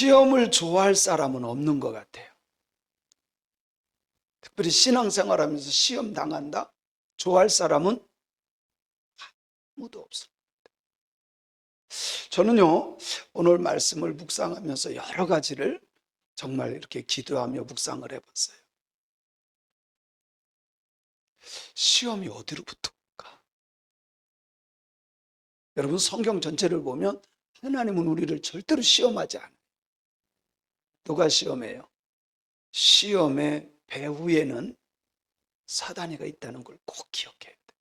시험을 좋아할 사람은 없는 것 같아요. 특별히 신앙생활하면서 시험 당한다? 좋아할 사람은 아무도 없어요. 저는요, 오늘 말씀을 묵상하면서 여러 가지를 정말 이렇게 기도하며 묵상을 해봤어요. 시험이 어디로부터 올까? 여러분, 성경 전체를 보면 하나님은 우리를 절대로 시험하지 않아요. 누가 시험해요? 시험의 배후에는 사단이가 있다는 걸 꼭 기억해야 돼요.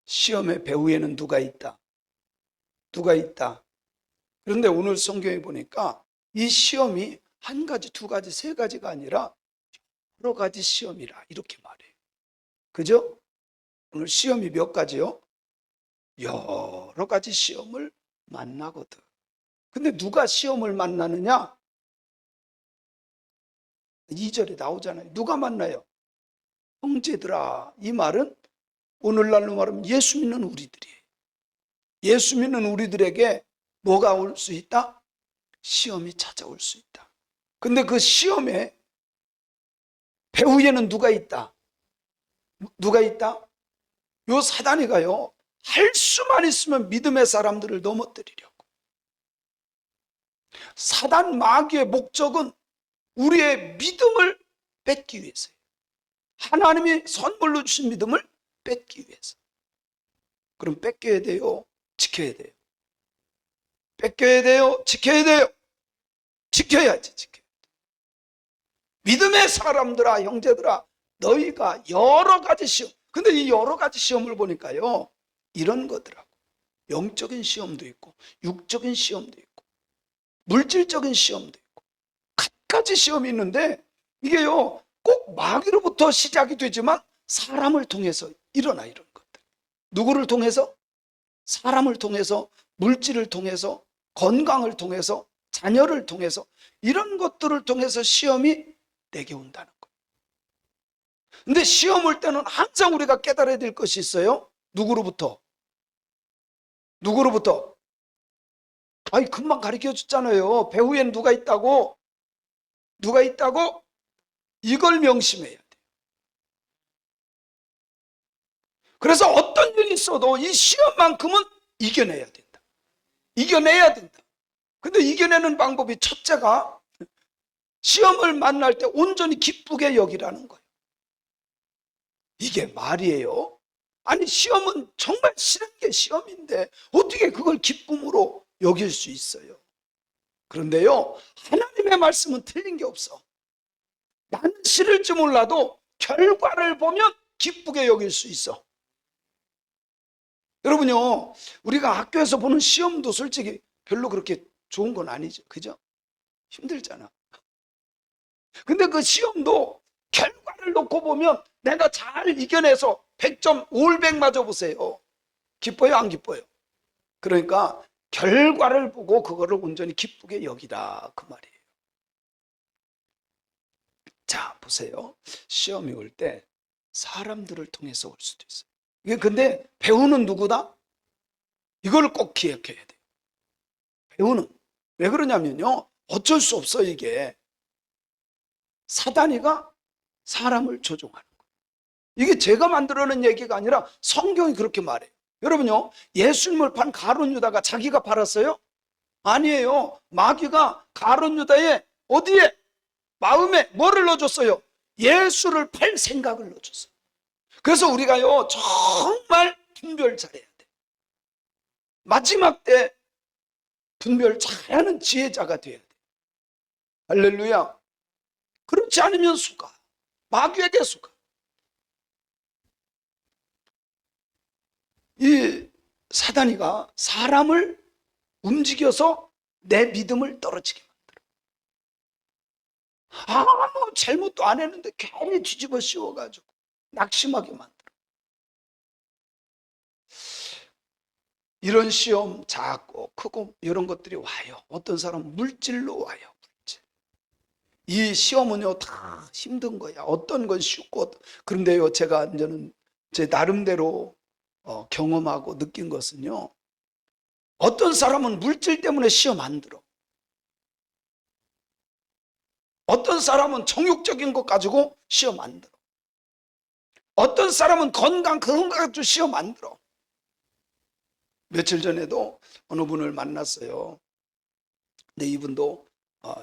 시험의 배후에는 누가 있다? 누가 있다? 그런데 오늘 성경에 보니까 이 시험이 한 가지, 두 가지, 세 가지가 아니라 여러 가지 시험이라 이렇게 말해요. 그죠? 오늘 시험이 몇 가지요? 여러 가지 시험을 만나거든. 근데 누가 시험을 만나느냐? 2절에 나오잖아요. 누가 만나요? 형제들아. 이 말은 오늘날로 말하면 예수 믿는 우리들이에요. 예수 믿는 우리들에게 뭐가 올 수 있다? 시험이 찾아올 수 있다. 근데 그 시험에 배후에는 누가 있다? 누가 있다? 요 사단이가요, 할 수만 있으면 믿음의 사람들을 넘어뜨리려고. 사단 마귀의 목적은 우리의 믿음을 뺏기 위해서예요. 하나님이 선물로 주신 믿음을 뺏기 위해서. 그럼 뺏겨야 돼요? 지켜야 돼요? 뺏겨야 돼요? 지켜야 돼요? 지켜야지, 지켜야 돼. 믿음의 사람들아, 형제들아, 너희가 여러 가지 시험, 근데 이 여러 가지 시험을 보니까요, 이런 거더라고. 영적인 시험도 있고, 육적인 시험도 있고, 물질적인 시험도 있고, 갖가지 시험이 있는데, 이게요, 꼭 마귀로부터 시작이 되지만, 사람을 통해서 일어나, 이런 것들. 누구를 통해서? 사람을 통해서, 물질을 통해서, 건강을 통해서, 자녀를 통해서, 이런 것들을 통해서 시험이 내게 온다는 거예요. 근데 시험 올 때는 항상 우리가 깨달아야 될 것이 있어요. 누구로부터? 누구로부터? 아니, 금방 가르쳐 줬잖아요. 배후엔 누가 있다고? 누가 있다고? 이걸 명심해야 돼요. 그래서 어떤 일이 있어도 이 시험만큼은 이겨내야 된다. 이겨내야 된다. 근데 이겨내는 방법이 첫째가 시험을 만날 때 온전히 기쁘게 여기라는 거예요. 이게 말이에요? 아니, 시험은 정말 싫은 게 시험인데 어떻게 그걸 기쁨으로 여길 수 있어요? 그런데요, 하나님의 말씀은 틀린 게 없어. 나는 싫을지 몰라도 결과를 보면 기쁘게 여길 수 있어. 여러분요, 우리가 학교에서 보는 시험도 솔직히 별로 그렇게 좋은 건 아니죠. 그죠? 힘들잖아. 근데 그 시험도 결과를 놓고 보면 내가 잘 이겨내서 100점, 올백 맞아보세요. 기뻐요, 안 기뻐요? 그러니까 결과를 보고 그거를 온전히 기쁘게 여기라, 그 말이에요. 자, 보세요. 시험이 올 때 사람들을 통해서 올 수도 있어요. 이게 근데 배우는 누구다? 이걸 꼭 기억해야 돼요. 배우는. 왜 그러냐면요, 어쩔 수 없어. 이게 사단이가 사람을 조종하는 거예요. 이게 제가 만들어낸 얘기가 아니라 성경이 그렇게 말해요. 여러분요, 예수님을 판 가룟 유다가 자기가 팔았어요? 아니에요. 마귀가 가룟 유다의 어디에? 마음에 뭐를 넣어줬어요? 예수를 팔 생각을 넣어줬어요. 그래서 우리가요, 정말 분별 잘해야 돼. 마지막 때 분별 잘하는 지혜자가 돼야 돼. 할렐루야. 그렇지 않으면 속아. 마귀에게 속아. 이 사단이가 사람을 움직여서 내 믿음을 떨어지게 만들어. 아무 잘못도 안 했는데 괜히 뒤집어 씌워가지고 낙심하게 만들어. 이런 시험 작고 크고 이런 것들이 와요. 어떤 사람은 물질로 와요. 물질. 이 시험은요, 다 힘든 거야. 어떤 건 쉽고. 그런데요, 제가 이제는 제 나름대로 경험하고 느낀 것은요, 어떤 사람은 물질 때문에 시험 안 들어. 어떤 사람은 정욕적인 것 가지고 시험 안 들어. 어떤 사람은 건강 그런 거 가지고 시험 안 들어. 며칠 전에도 어느 분을 만났어요. 근데 이분도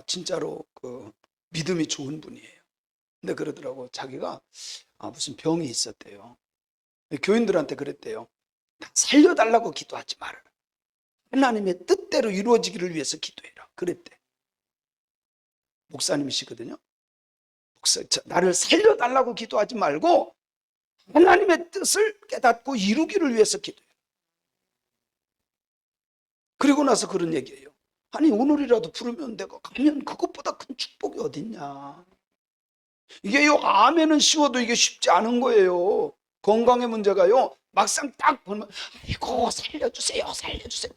진짜로 그 믿음이 좋은 분이에요. 근데 그러더라고. 자기가 무슨 병이 있었대요. 교인들한테 그랬대요. 살려달라고 기도하지 말아라. 하나님의 뜻대로 이루어지기를 위해서 기도해라. 그랬대. 목사님이시거든요. 나를 살려달라고 기도하지 말고 하나님의 뜻을 깨닫고 이루기를 위해서 기도해라. 그리고 나서 그런 얘기예요. 아니 오늘이라도 부르면 내가 가면 그것보다 큰 축복이 어딨냐. 이게요, 아멘은 쉬워도 이게 쉽지 않은 거예요. 건강의 문제가요, 막상 딱 보면 아이고 살려주세요 살려주세요.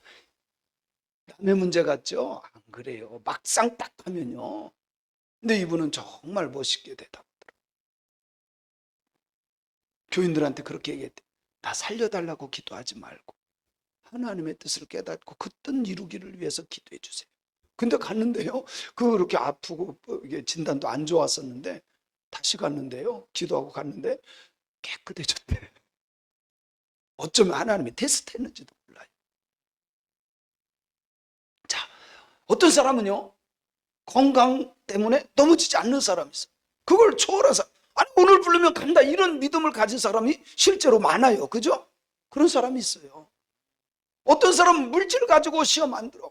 남의 문제 같죠? 안 그래요. 막상 딱 하면요. 근데 이분은 정말 멋있게 대답하더라고요. 교인들한테 그렇게 얘기했대. 나 살려달라고 기도하지 말고 하나님의 뜻을 깨닫고 그 뜻 이루기를 위해서 기도해 주세요. 근데 갔는데요, 그렇게 아프고 이게 진단도 안 좋았었는데 다시 갔는데요, 기도하고 갔는데 깨끗해졌대. 어쩌면 하나님이 테스트했는지도 몰라요. 자, 어떤 사람은요, 건강 때문에 넘어지지 않는 사람이 있어요. 그걸 초월해서 아니 오늘 부르면 간다 이런 믿음을 가진 사람이 실제로 많아요. 그죠? 그런 사람이 있어요. 어떤 사람은 물질 가지고 시험 안 들어.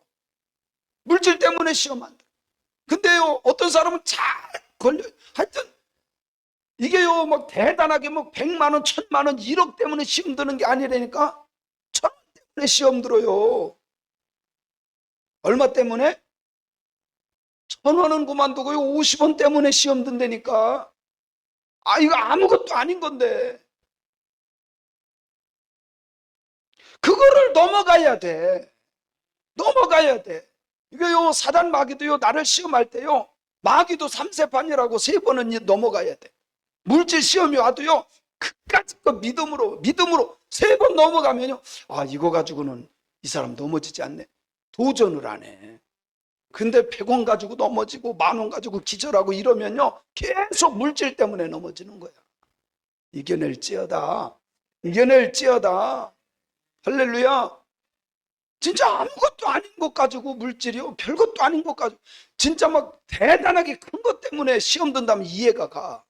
물질 때문에 시험 안 들어. 근데요, 어떤 사람은 잘 걸려요. 하여튼 이게요, 막 대단하게 막 100만 원, 1000만 원, 1억 때문에 시험 드는 게 아니라니까 1000원 때문에 시험 들어요. 얼마 때문에? 1000원은 그만두고요, 50원 때문에 시험 든다니까. 이거 아무것도 아닌 건데. 그거를 넘어가야 돼. 넘어가야 돼. 이게요, 사단 마귀도요, 나를 시험할 때요, 마귀도 3세판이라고 3번은 넘어가야 돼. 물질 시험이 와도요, 그까짓 거 믿음으로 3번 넘어가면요, 이거 가지고는 이 사람 넘어지지 않네. 도전을 안 해. 근데 100원 가지고 넘어지고 10,000원 가지고 기절하고 이러면요, 계속 물질 때문에 넘어지는 거야. 이겨낼지어다. 이겨낼지어다. 할렐루야. 진짜 아무것도 아닌 것 가지고 물질이요, 별것도 아닌 것 가지고 진짜 막 대단하게 큰 것 때문에 시험 든다면 이해가 가.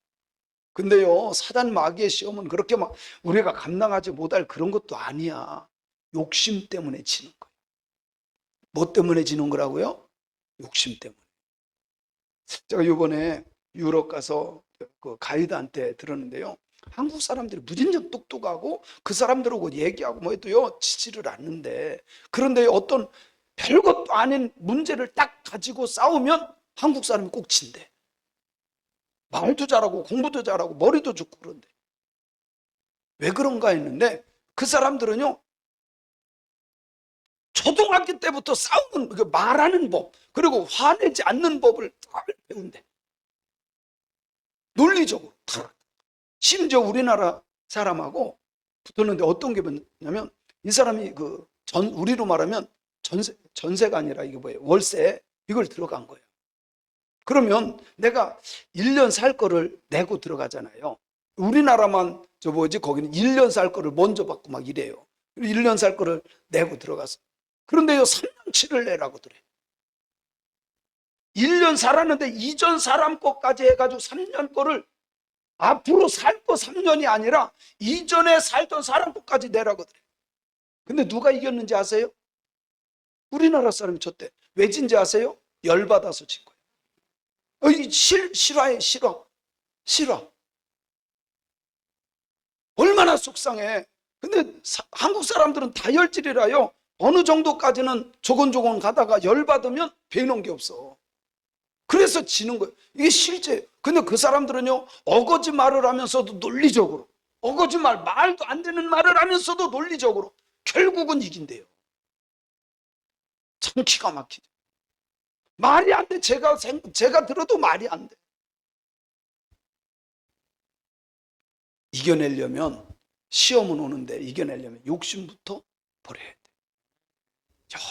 근데요, 사단 마귀의 시험은 그렇게 막 우리가 감당하지 못할 그런 것도 아니야. 욕심 때문에 지는 거야. 뭐 때문에 지는 거라고요? 욕심 때문에. 제가 이번에 유럽 가서 그 가이드한테 들었는데요, 한국 사람들이 무진장 똑똑하고 그 사람들하고 얘기하고 뭐 해도요, 지지를 않는데, 그런데 어떤 별것도 아닌 문제를 딱 가지고 싸우면 한국 사람이 꼭 진대. 말도 잘하고 공부도 잘하고 머리도 좋고 그런데. 왜 그런가 했는데, 그 사람들은요, 초등학교 때부터 싸우는, 말하는 법, 그리고 화내지 않는 법을 잘 배운대. 논리적으로. 심지어 우리나라 사람하고 붙었는데 어떤 게 뭐냐면, 이 사람이 우리로 말하면 전세가 아니라 이게 뭐예요? 월세, 이걸 들어간 거예요. 그러면 내가 1년 살 거를 내고 들어가잖아요. 우리나라만 거기는 1년 살 거를 먼저 받고 막 이래요. 1년 살 거를 내고 들어갔어. 그런데요, 3년치를 내라고 그래. 1년 살았는데 이전 사람 거까지 해가지고 3년 거를 앞으로 살 거 3년이 아니라 이전에 살던 사람 거까지 내라고 그래. 근데 누가 이겼는지 아세요? 우리나라 사람이 졌대. 왜 진지 아세요? 열받아서 진 거예요. 실화에 실화. 얼마나 속상해. 근데 한국 사람들은 다혈질이라요. 어느 정도까지는 조곤조곤 가다가 열받으면 배우는 게 없어. 그래서 지는 거예요. 이게 실제. 근데 그 사람들은요, 어거지 말을 하면서도 논리적으로, 어거지 말도 안 되는 말을 하면서도 논리적으로 결국은 이긴대요. 참 기가 막히죠. 말이 안 돼. 제가 들어도 말이 안 돼. 이겨내려면, 시험은 오는데 이겨내려면 욕심부터 버려야 돼.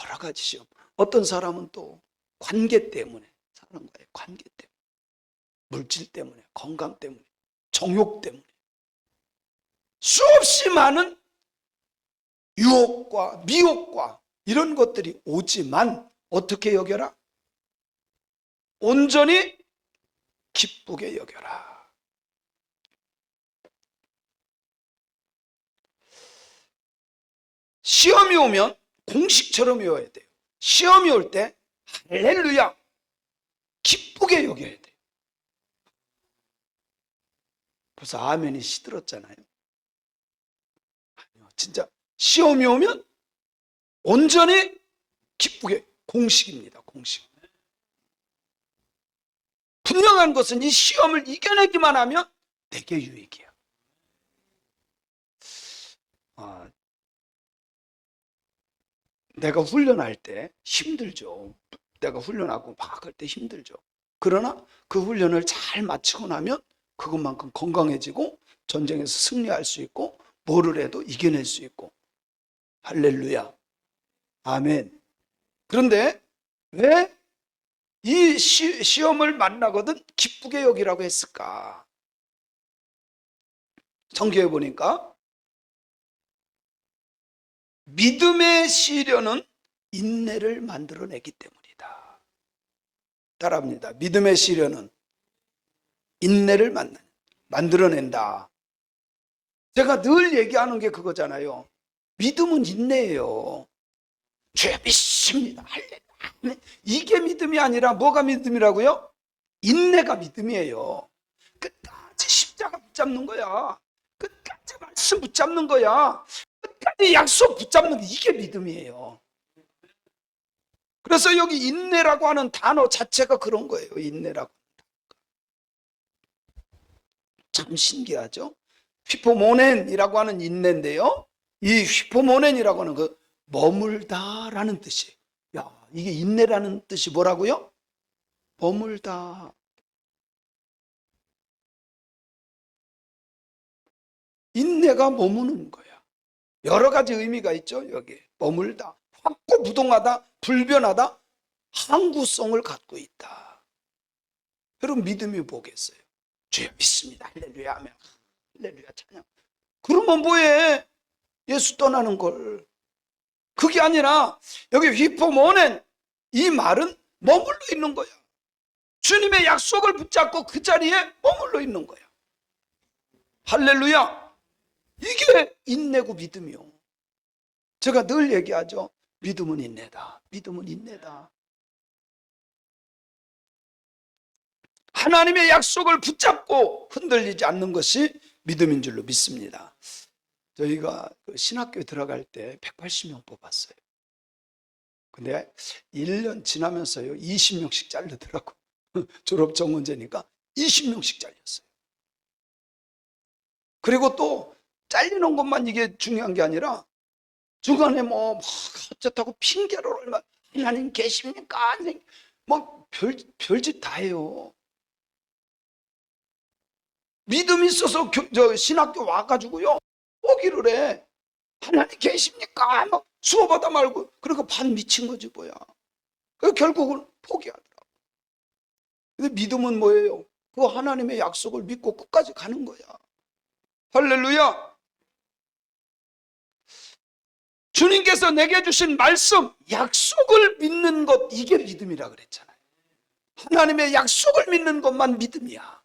여러 가지 시험. 어떤 사람은 또 관계 때문에, 사람과의 관계 때문에. 물질 때문에, 건강 때문에, 정욕 때문에 수없이 많은 유혹과 미혹과 이런 것들이 오지만 어떻게 여겨라? 온전히 기쁘게 여겨라. 시험이 오면 공식처럼 외워야 돼요. 시험이 올 때 할렐루야 기쁘게 여겨야 돼요. 벌써 아멘이 시들었잖아요. 아니요, 진짜 시험이 오면 온전히 기쁘게, 공식입니다. 공식. 분명한 것은 이 시험을 이겨내기만 하면 내게 유익이에요. 내가 훈련할 때 힘들죠. 내가 훈련하고 막 할 때 힘들죠. 그러나 그 훈련을 잘 마치고 나면 그것만큼 건강해지고 전쟁에서 승리할 수 있고 뭐를 해도 이겨낼 수 있고. 할렐루야. 아멘. 그런데 왜 이 시험을 만나거든 기쁘게 여기라고 했을까? 성경에 보니까 믿음의 시련은 인내를 만들어내기 때문이다. 따라합니다. 믿음의 시련은 인내를 만들어낸다. 제가 늘 얘기하는 게 그거잖아요. 믿음은 인내예요. 주여 믿습니다. 할렐루야. 이게 믿음이 아니라 뭐가 믿음이라고요? 인내가 믿음이에요. 끝까지 십자가 붙잡는 거야. 끝까지 말씀 붙잡는 거야. 끝까지 약속 붙잡는 게 이게 믿음이에요. 그래서 여기 인내라고 하는 단어 자체가 그런 거예요. 인내라고. 참 신기하죠? 휘포모넨이라고 하는 인내인데요. 이 휘포모넨이라고 하는 그 머물다라는 뜻이에요. 야, 이게 인내라는 뜻이 뭐라고요? 머물다. 인내가 머무는 거야. 여러 가지 의미가 있죠. 여기 머물다, 확고부동하다, 불변하다, 항구성을 갖고 있다. 여러분 믿음이 뭐겠어요? 주여 믿습니다. 할렐루야 하면 할렐루야 찬양. 그러면 뭐해? 예수 떠나는 걸. 그게 아니라 여기 휘포모넨 이 말은 머물러 있는 거야. 주님의 약속을 붙잡고 그 자리에 머물러 있는 거야. 할렐루야. 이게 인내고 믿음이요. 제가 늘 얘기하죠. 믿음은 인내다. 믿음은 인내다. 하나님의 약속을 붙잡고 흔들리지 않는 것이 믿음인 줄로 믿습니다. 저희가 신학교에 들어갈 때 180명 뽑았어요. 근데 1년 지나면서요 20명씩 잘리더라고. 졸업 정원제니까 20명씩 잘렸어요. 그리고 또 잘리는 것만 이게 중요한 게 아니라 중간에 뭐 어쩌다고 핑계를 얼마 하나님 계십니까? 뭐 별짓 다 해요. 믿음 있어서 신학교 와가지고요 포기를 해. 하나님 계십니까? 막 수업하다 말고. 그러니까 반 미친 거지 뭐야. 그래서 결국은 포기하더라고. 근데 믿음은 뭐예요? 그 하나님의 약속을 믿고 끝까지 가는 거야. 할렐루야. 주님께서 내게 주신 말씀, 약속을 믿는 것, 이게 믿음이라 그랬잖아요. 하나님의 약속을 믿는 것만 믿음이야.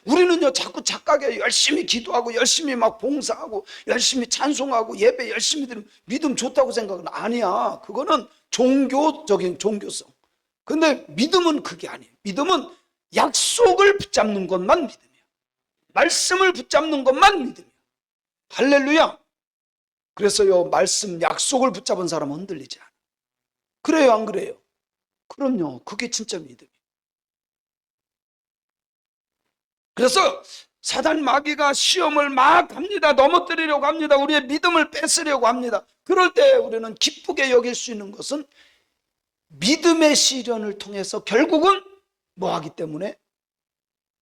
우리는요 자꾸 착각해. 열심히 기도하고 열심히 막 봉사하고 열심히 찬송하고 예배 열심히 드리면 믿음 좋다고 생각은 아니야. 그거는 종교적인 종교성. 근데 믿음은 그게 아니에요. 믿음은 약속을 붙잡는 것만 믿음이야. 말씀을 붙잡는 것만 믿음이야. 할렐루야. 그래서요 말씀 약속을 붙잡은 사람은 흔들리지 않아. 그래요 안 그래요? 그럼요. 그게 진짜 믿음이에요. 그래서 사단 마귀가 시험을 막 합니다. 넘어뜨리려고 합니다. 우리의 믿음을 뺏으려고 합니다. 그럴 때 우리는 기쁘게 여길 수 있는 것은 믿음의 시련을 통해서 결국은 뭐 하기 때문에?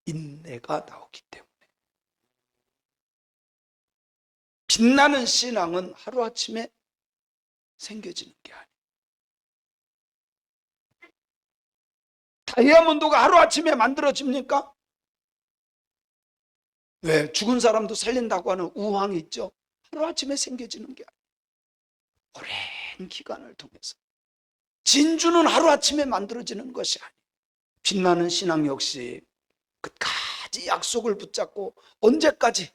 인내가 나오기 때문에. 빛나는 신앙은 하루아침에 생겨지는 게 아니에요. 다이아몬드가 하루아침에 만들어집니까? 왜? 죽은 사람도 살린다고 하는 우황이 있죠. 하루아침에 생겨지는 게 아니에요. 오랜 기간을 통해서. 진주는 하루아침에 만들어지는 것이 아니에요. 빛나는 신앙 역시 끝까지 약속을 붙잡고 언제까지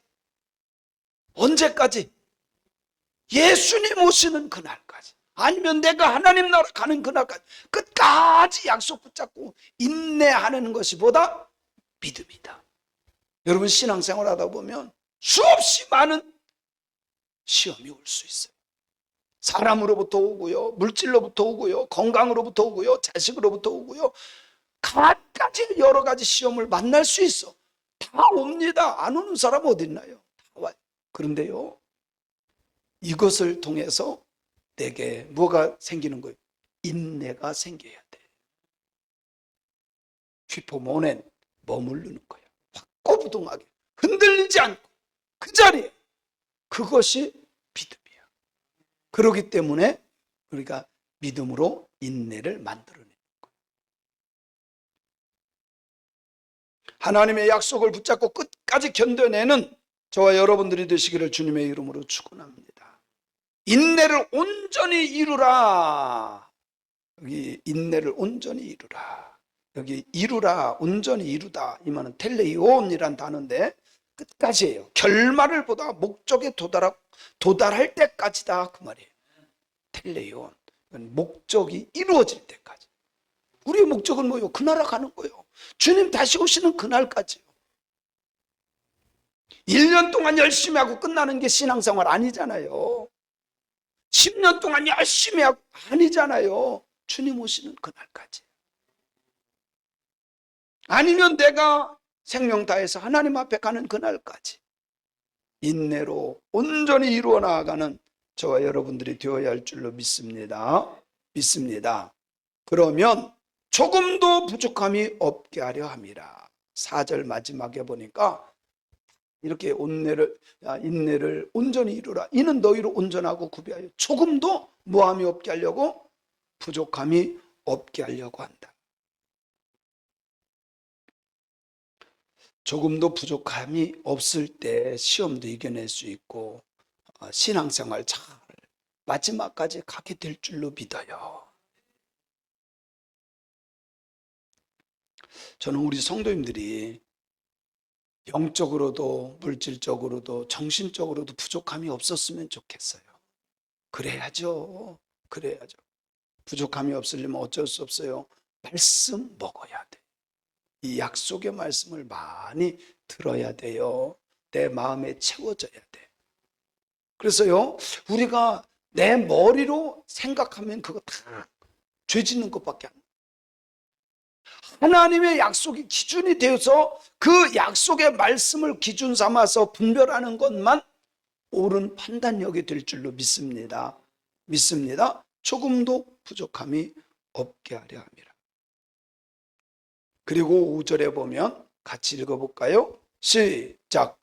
예수님 오시는 그날까지, 아니면 내가 하나님 나라 가는 그날까지 끝까지 약속 붙잡고 인내하는 것이 보다 믿음이다. 여러분, 신앙생활 하다 보면 수없이 많은 시험이 올 수 있어요. 사람으로부터 오고요, 물질로부터 오고요, 건강으로부터 오고요, 자식으로부터 오고요, 갖가지 여러 가지 시험을 만날 수 있어. 다 옵니다. 안 오는 사람 어디 있나요? 다 와요. 그런데요, 이것을 통해서 내게 뭐가 생기는 거예요? 인내가 생겨야 돼. 휘포모넨, 머무르는 거예요. 확고부동하게 흔들리지 않고 그 자리에, 그것이 믿음이야. 그렇기 때문에 우리가 믿음으로 인내를 만들어내는 거예요. 하나님의 약속을 붙잡고 끝까지 견뎌내는 저와 여러분들이 되시기를 주님의 이름으로 축원합니다. 인내를 온전히 이루라. 여기 인내를 온전히 이루라. 여기 이루라, 온전히 이루다, 이 말은 텔레이온이란 단어인데 끝까지예요. 결말을 보다 목적에 도달할 때까지다, 그 말이에요. 텔레이온, 목적이 이루어질 때까지. 우리의 목적은 뭐예요? 그 나라 가는 거예요. 주님 다시 오시는 그날까지요. 1년 동안 열심히 하고 끝나는 게 신앙생활 아니잖아요. 10년 동안 열심히 하고 아니잖아요. 주님 오시는 그날까지. 아니면 내가 생명 다해서 하나님 앞에 가는 그날까지 인내로 온전히 이루어 나아가는 저와 여러분들이 되어야 할 줄로 믿습니다. 그러면 조금도 부족함이 없게 하려 함이라. 4절 마지막에 보니까 이렇게 인내를 온전히 이루라. 이는 너희를 온전하고 구비하여 조금도 무함이 없게 하려고, 부족함이 없게 하려고 한다. 조금도 부족함이 없을 때 시험도 이겨낼 수 있고 신앙생활 잘 마지막까지 가게 될 줄로 믿어요. 저는 우리 성도님들이 영적으로도 물질적으로도 정신적으로도 부족함이 없었으면 좋겠어요. 그래야죠. 부족함이 없으려면 어쩔 수 없어요. 말씀 먹어야 돼. 이 약속의 말씀을 많이 들어야 돼요. 내 마음에 채워져야 돼. 그래서요, 우리가 내 머리로 생각하면 그거 다 죄 짓는 것밖에 안 돼요. 하나님의 약속이 기준이 되어서 그 약속의 말씀을 기준 삼아서 분별하는 것만 옳은 판단력이 될 줄로 믿습니다. 조금도 부족함이 없게 하려 함이라. 그리고 5절에 보면 같이 읽어볼까요? 시작.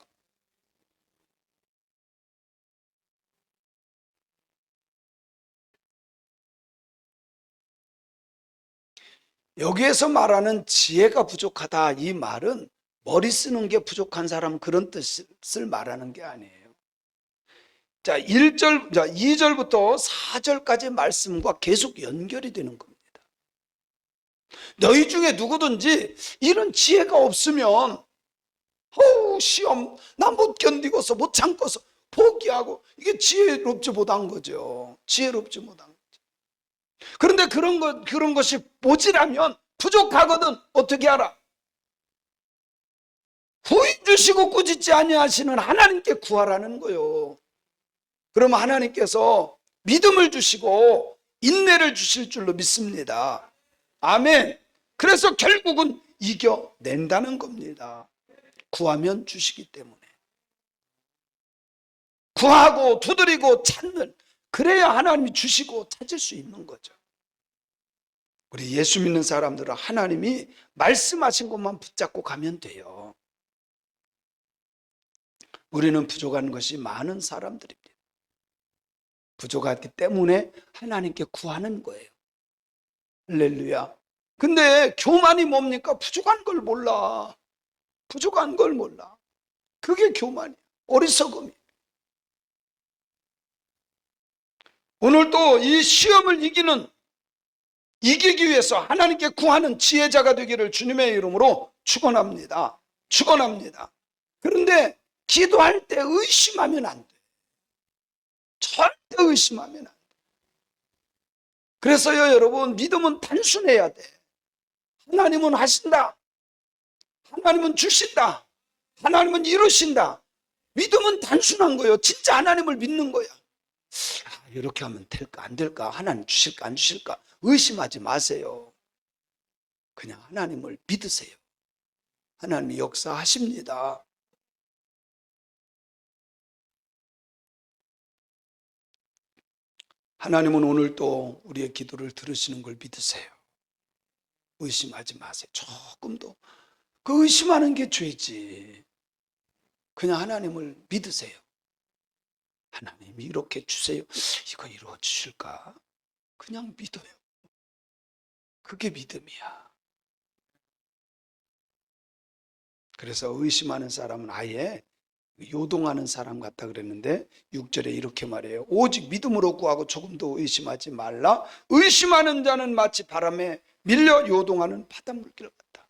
여기에서 말하는 지혜가 부족하다, 이 말은 머리 쓰는 게 부족한 사람 그런 뜻을 말하는 게 아니에요. 자, 2절부터 4절까지 말씀과 계속 연결이 되는 겁니다. 너희 중에 누구든지 이런 지혜가 없으면 시험 나 못 견디고서 못 참고서 포기하고, 이게 지혜롭지 못한 거죠. 그런데 그런 것이 모자라면 부족하거든 어떻게 알아? 후히 주시고 꾸짖지 아니하시는 하나님께 구하라는 거예요. 그러면 하나님께서 믿음을 주시고 인내를 주실 줄로 믿습니다. 아멘. 그래서 결국은 이겨낸다는 겁니다. 구하면 주시기 때문에. 구하고 두드리고 찾는, 그래야 하나님이 주시고 찾을 수 있는 거죠. 우리 예수 믿는 사람들은 하나님이 말씀하신 것만 붙잡고 가면 돼요. 우리는 부족한 것이 많은 사람들입니다. 부족하기 때문에 하나님께 구하는 거예요. 할렐루야. 근데 교만이 뭡니까? 부족한 걸 몰라. 그게 교만이야. 어리석음이. 오늘 또 이 시험을 이기기 위해서 하나님께 구하는 지혜자가 되기를 주님의 이름으로 축원합니다. 축원합니다. 그런데 기도할 때 의심하면 안 돼. 절대 의심하면 안 돼. 그래서요, 여러분, 믿음은 단순해야 돼. 하나님은 하신다. 하나님은 주신다. 하나님은 이루신다. 믿음은 단순한 거예요. 진짜 하나님을 믿는 거야. 이렇게 하면 될까 안 될까? 하나님 주실까 안 주실까? 의심하지 마세요. 그냥 하나님을 믿으세요. 하나님이 역사하십니다. 하나님은 오늘도 우리의 기도를 들으시는 걸 믿으세요. 의심하지 마세요. 조금도. 그 의심하는 게 죄지. 그냥 하나님을 믿으세요. 하나님이 이렇게 주세요. 이거 이루어 주실까? 그냥 믿어요. 그게 믿음이야. 그래서 의심하는 사람은 아예 요동하는 사람 같다 그랬는데 6절에 이렇게 말해요. 오직 믿음으로 구하고 조금도 의심하지 말라. 의심하는 자는 마치 바람에 밀려 요동하는 바닷물길 같다.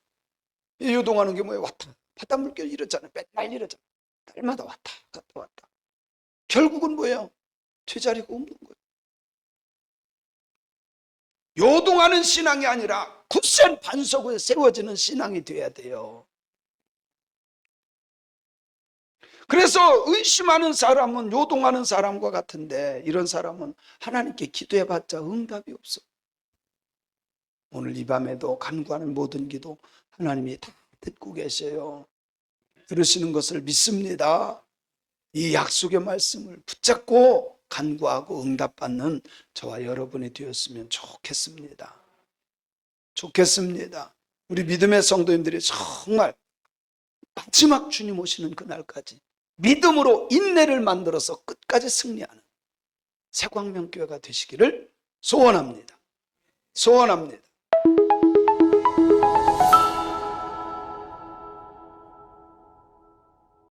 이 요동하는 게 뭐예요? 왔다. 바닷물길 이러잖아요. 맨날 이러잖아요. 날마다 왔다 갔다 왔다. 결국은 뭐예요? 제자리가 없는 거예요. 요동하는 신앙이 아니라 굳센 반석에 세워지는 신앙이 돼야 돼요. 그래서 의심하는 사람은 요동하는 사람과 같은데 이런 사람은 하나님께 기도해봤자 응답이 없어. 오늘 이 밤에도 간구하는 모든 기도 하나님이 다 듣고 계셔요. 들으시는 것을 믿습니다. 이 약속의 말씀을 붙잡고 간구하고 응답받는 저와 여러분이 되었으면 좋겠습니다. 좋겠습니다. 우리 믿음의 성도님들이 정말 마지막 주님 오시는 그날까지 믿음으로 인내를 만들어서 끝까지 승리하는 새광명교회가 되시기를 소원합니다. 소원합니다.